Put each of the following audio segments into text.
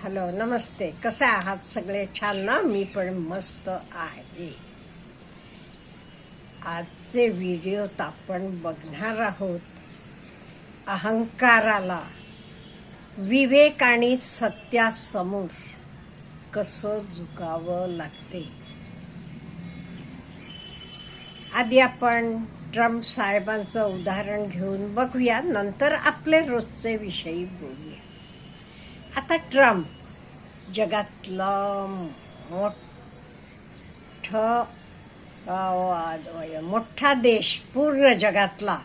Hello, नमस्ते. कसे आहात सगळे? छान ना? मी पण मस्त आहे. आजचे व्हिडिओत आपण बघणार आहोत अहंकाराला विवेक आणि सत्यासमोर कसं झुकावं लागते. आधी आपण ट्रम्प साहेबांचं उदाहरण घेऊन बघूया, नंतर आपले रोजचे विषयी बोलूया. आता ट्रम्प जगातलं मोठा देश, पूर्ण जगातला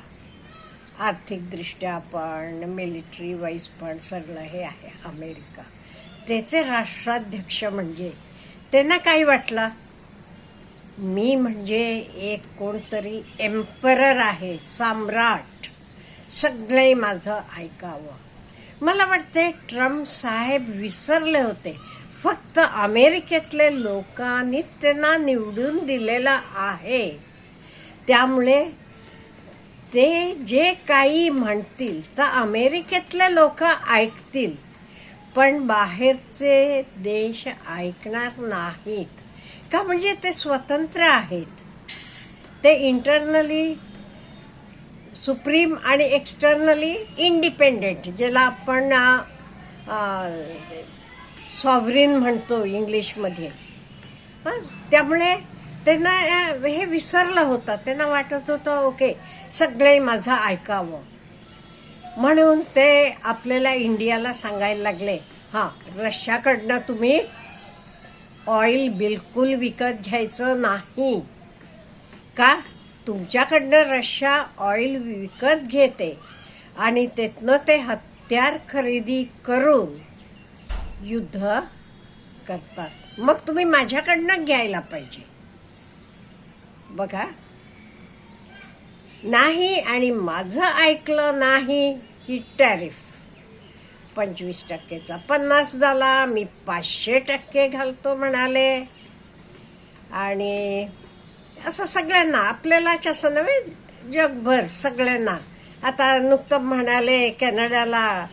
आर्थिकदृष्ट्या पण मिलिटरी वाईज पण सगळं हे आहे अमेरिका. त्याचे राष्ट्राध्यक्ष म्हणजे त्यांना काय वाटलं, मी म्हणजे एक कोणतरी एम्परर आहे, सम्राट, सगळे माझं ऐकावं. मला वाटते ट्रम्प साहेब विसरले होते, फक्त अमेरिकेतले लोकांनी त्यांना निवडून दिलेलं आहे, त्यामुळे ते जे काही म्हणतील तर अमेरिकेतले लोक ऐकतील, पण बाहेरचे देश ऐकणार नाहीत. का? म्हणजे ते स्वतंत्र आहेत, ते इंटरनली सुप्रीम आणि एक्सटर्नली इंडिपेंडेंट, ज्याला आपण सॉव्हरीन म्हणतो इंग्लिशमध्ये. त्यामुळे त्यांना हे विसरलं होतं. त्यांना वाटत होतं ओके, सगळे माझं ऐकावं. म्हणून ते आपल्याला इंडियाला सांगायला लागले, हां, रशियाकडनं तुम्ही ऑइल बिलकुल विकत घ्यायचं नाही. का? तुमच्याकडनं रशिया ऑइल विकत घेते आणि त्यातनं ते हत्यार खरेदी करून युद्ध करतात, मग तुम्ही माझ्याकडनं घ्यायला पाहिजे. बघा, नाही, आणि माझं ऐकलं नाही की टॅरिफ 25%चा 50 झाला, मी 500% घालतो म्हणाले. आणि असं सगळ्यांना, आपल्यालाच असं नव्हे, जगभर सगळ्यांना. आता नुकतं म्हणाले कॅनडाला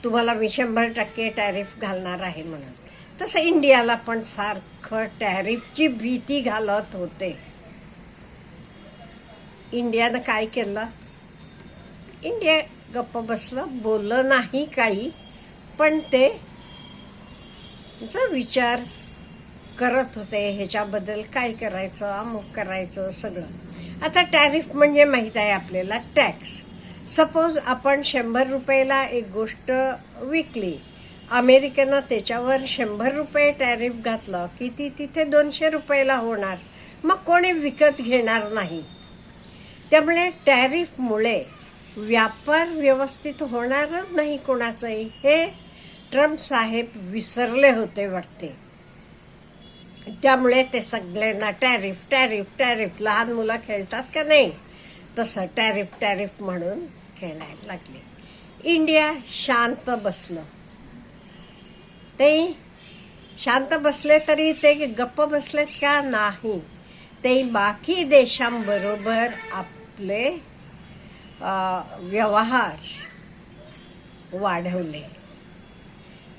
तुम्हाला मी 100% टॅरिफ घालणार आहे म्हणून. तसं इंडियाला पण सारखं टॅरिफची भीती घालत होते. इंडियानं काय केलं? इंडिया गप्प बसलं, बोललं नाही काही, पण ते विचार करत होते ह्याच्याबद्दल काय करायचं, अमुक करायचं सगळं. आता टॅरिफ म्हणजे माहित आहे आपल्याला, टॅक्स. सपोज आपण 100 रुपयाला एक गोष्ट विकली, अमेरिकेनं त्याच्यावर 100 रुपये टॅरिफ घातलं की ती तिथे 200 रुपयाला होणार, मग कोणी विकत घेणार नाही. त्यामुळे टॅरिफमुळे व्यापार व्यवस्थित होणारच नाही कोणाचाही. हे ट्रम्प साहेब विसरले होते वाटते. त्यामुळे ते सगळ्यांना टॅरिफ टॅरिफ टॅरिफ, लहान मुलं खेळतात का नाही तसं टॅरिफ टॅरिफ म्हणून खेळायला लागले. इंडिया शांत बसलं. ते शांत बसले तरी ते गप्प बसलेत का? नाही, ते बाकी देशांबरोबर आपले व्यवहार वाढवले.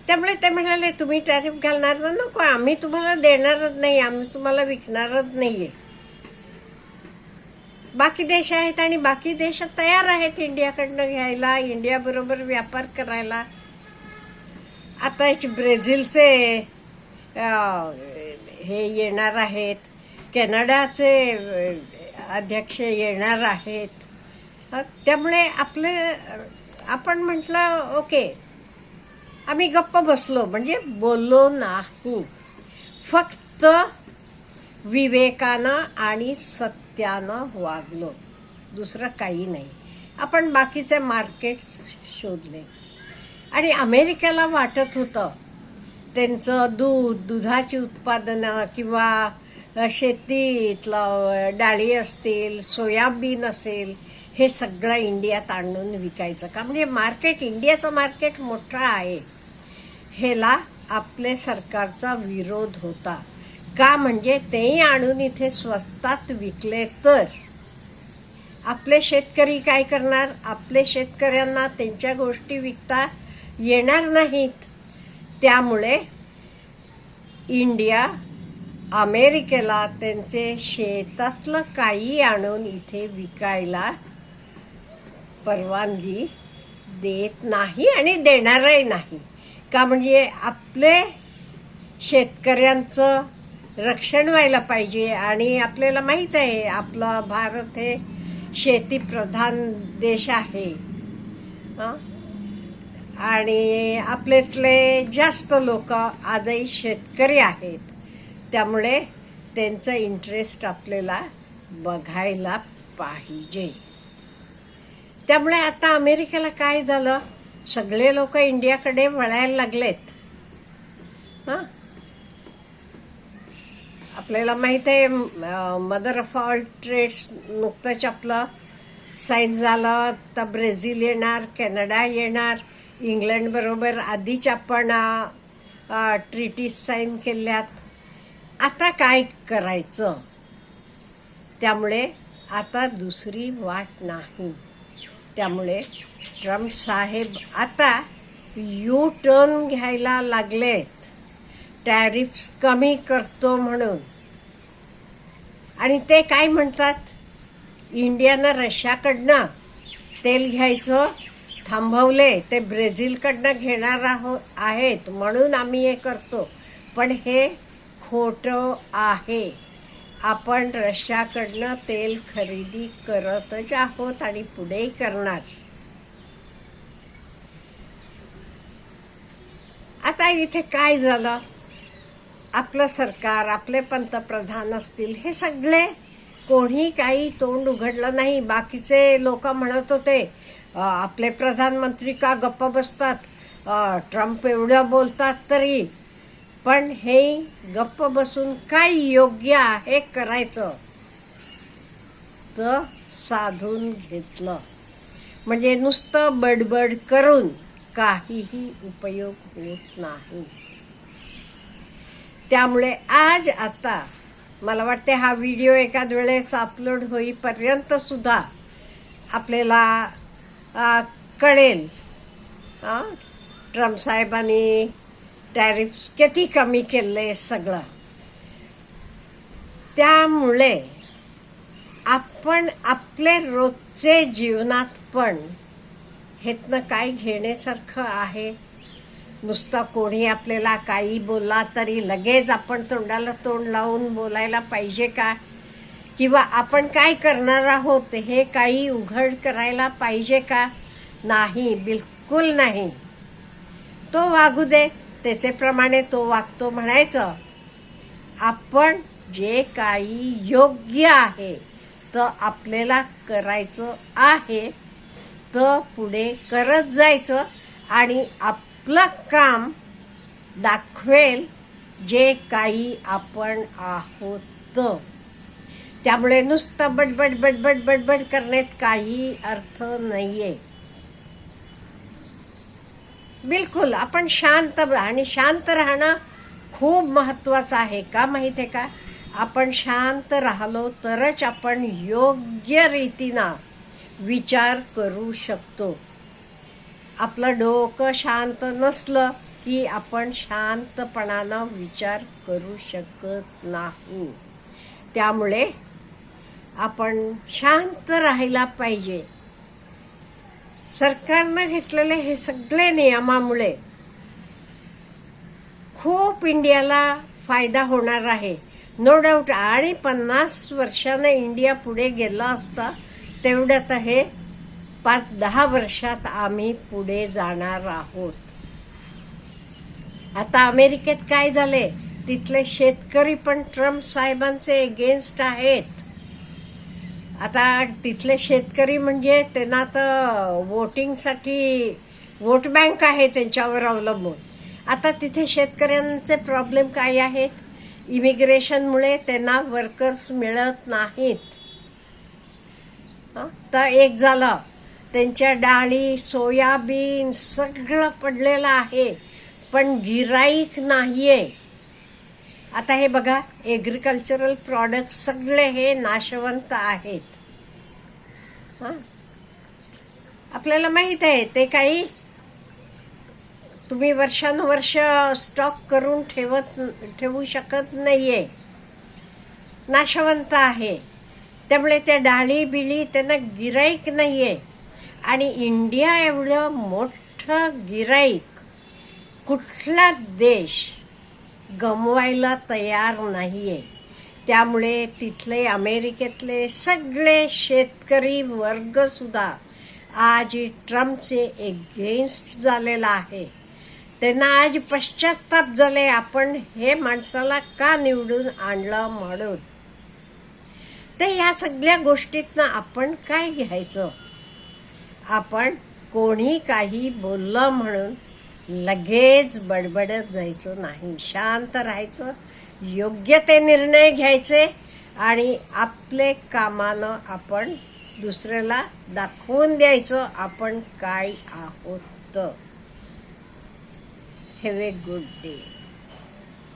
त्यामुळे ते म्हणाले, तुम्ही टॅरिफ घालणार ना? नको, आम्ही तुम्हाला देणारच नाही, आम्ही तुम्हाला विकणारच नाहीये. बाकी देश आहेत आणि बाकी देश तयार आहेत इंडियाकडनं घ्यायला, इंडिया बरोबर व्यापार करायला. आता ब्राझीलचे हे येणार आहेत, कॅनडाचे अध्यक्ष येणार आहेत. त्यामुळे आपण म्हटलं ओके, आम्ही गप्प बसलो, म्हणजे बोललो नाही, फक्त विवेकानं आणि सत्यानं वागलो, दुसरं काही नाही. आपण बाकीचे मार्केट शोधले. आणि अमेरिकेला वाटत होतं त्यांचं दुधाची उत्पादनं किंवा शेतीतलं डाळी असतील, सोयाबीन असेल, हे सगळं इंडियात आणून विकायचं का? म्हणजे मार्केट, इंडियाचं मार्केट मोठं आहे. ह्याला आपल्या सरकारचा विरोध होता. का? म्हणजे तेही आणून इथे स्वस्तात विकले तर आपले शेतकरी काय करणार? आपले शेतकऱ्यांना त्यांच्या गोष्टी विकता येणार नाहीत. त्यामुळे इंडिया अमेरिकेला त्यांचे शेतातलं काही आणून इथे विकायला परवानगी देत नाही आणि देणारही नाही. का म्हणजे आपले शेतकऱ्यांचं रक्षण व्हायला पाहिजे. आणि आपल्याला माहित आहे आपला भारत हे शेतीप्रधान देश आहे. आणि आपल्यातले जास्त लोक आजही शेतकरी आहेत. त्यामुळे त्यांचं इंटरेस्ट आपल्याला बघायला पाहिजे. त्यामुळे आता अमेरिकेला काय झालं, सगळे लोक इंडियाकडे वळायला लागलेत. आपल्याला माहित आहे मदर ऑफ ऑल ट्रेड्स नुकतंच आपलं साईन झालं. आता ब्राझील येणार, कॅनडा येणार, इंग्लंड बरोबर आधीच आपण ट्रीटीज साईन केल्यात. आता काय करायचं, त्यामुळे आता दुसरी वाट नाही. त्यामुळे ट्रम्प साहेब आता यू टर्न घ्यायला लागलेत टॅरिफ्स कमी करतो म्हणून. आणि ते काय म्हणतात, इंडियानं रशियाकडनं तेल घ्यायचं थांबवले, ते ब्राझीलकडनं घेणार आहेत म्हणून आम्ही हे करतो. पण हे खोटं आहे. आपण रशियाकडनं तेल खरेदी करतच आहोत आणि पुढेही करणार. आता इथे काय झालं, आपलं सरकार, आपले पंतप्रधान असतील, हे सगळे कोणी काही तोंड उघडलं नाही. बाकीचे लोक म्हणत होते आपले प्रधानमंत्री का गप्प बसतात, ट्रम्प एवढं बोलतात तरी. पण हे गप्प बसून काय योग्य आहे करायचं तर साधून घेतलं. म्हणजे नुसतं बडबड करून काहीही उपयोग होत नाही. त्यामुळे आज आता मला वाटते हा व्हिडिओ एखाद वेळेस अपलोड होईपर्यंत सुद्धा आपल्याला कळेल ट्रम्प साहेबांनी टॅरिफ्स किती कमी केले सगळं. त्यामुळे आपण आपले रोजचे जीवनात पण ह्यातनं काय घेण्यासारखं आहे. नुसतं कोणी आपल्याला काही बोलला तरी लगेच आपण तोंडाला तोंड लावून बोलायला पाहिजे का, किंवा आपण काय करणार आहोत हे काही उघड करायला पाहिजे का? नाही, बिलकुल नाही. तो वागू दे, त्याच्याप्रमाणे तो वागतो म्हणायचं. आपण जे काही योग्य आहे तर आपल्याला करायचं आहे तर पुढे करत जायचं आणि आपलं काम दाखवेल जे काही आपण आहोत. त्यामुळे नुसतं बडबड बडबड बडबड करण्यात काही अर्थ नाहीये. बिलकुल आपण शांत, आणि शांत राहणं खूप महत्वाचं आहे. का माहिती आहे का, आपण शांत राहिलो तरच आपण योग्य रीतीनं विचार करू शकतो. आपलं डोकं शांत नसलं की आपण शांतपणानं विचार करू शकत नाही. त्यामुळे आपण शांत राहायला पाहिजे. सरकारनं घेतलेले हे सगळे नियमामुळे खूप इंडियाला फायदा होणार आहे, नो डाऊट. आणि 50 वर्षानं इंडिया पुढे गेला असता तेवढ्यात हे 5-10 वर्षात आम्ही पुढे जाणार आहोत. आता अमेरिकेत काय झाले, तिथले शेतकरी पण ट्रम्प साहेबांचे एगेन्स्ट आहेत. आता तिथले शेतकरी म्हणजे त्यांना तर वोटिंगसाठी वोट बँक आहे त्यांच्यावर अवलंबून. आता तिथे शेतकऱ्यांचे प्रॉब्लेम काय आहेत, इमिग्रेशनमुळे त्यांना वर्कर्स मिळत नाहीत. तर एक झालं, त्यांच्या डाळी, सोयाबीन सगळं पडलेलं आहे पण गिराईक नाहीये. आता हे बघा, एग्रीकल्चरल प्रॉडक्ट सगळे हे नाशवंत आहेत. आपल्याला माहित आहे ते काही तुम्ही वर्षानुवर्ष स्टॉक करून ठेवू शकत नाहीये. नाशवंत आहे. त्यामुळे त्या डाळी बिळी त्यांना गिराईक नाहीये. आणि इंडिया एवढं मोठं गिराईक कुठला देश गमवायला तयार नाहीये. त्यामुळे तिथले अमेरिकेतले सगळे शेतकरी वर्ग सुद्धा आज ट्रम्पचे एगेन्स्ट झालेला आहे. त्यांना आज पश्चाताप झाले, आपण हे माणसाला का निवडून आणलं म्हणून. तर या सगळ्या गोष्टीतनं आपण काय घ्यायचं? आपण कोणी काही बोललं म्हणून लगेच बडबडत जायचं नाही. शांत राहायचं, योग्य ते निर्णय घ्यायचे आणि आपले कामानं आपण दुसऱ्याला दाखवून द्यायचं आपण काय आहोत. Have a good day.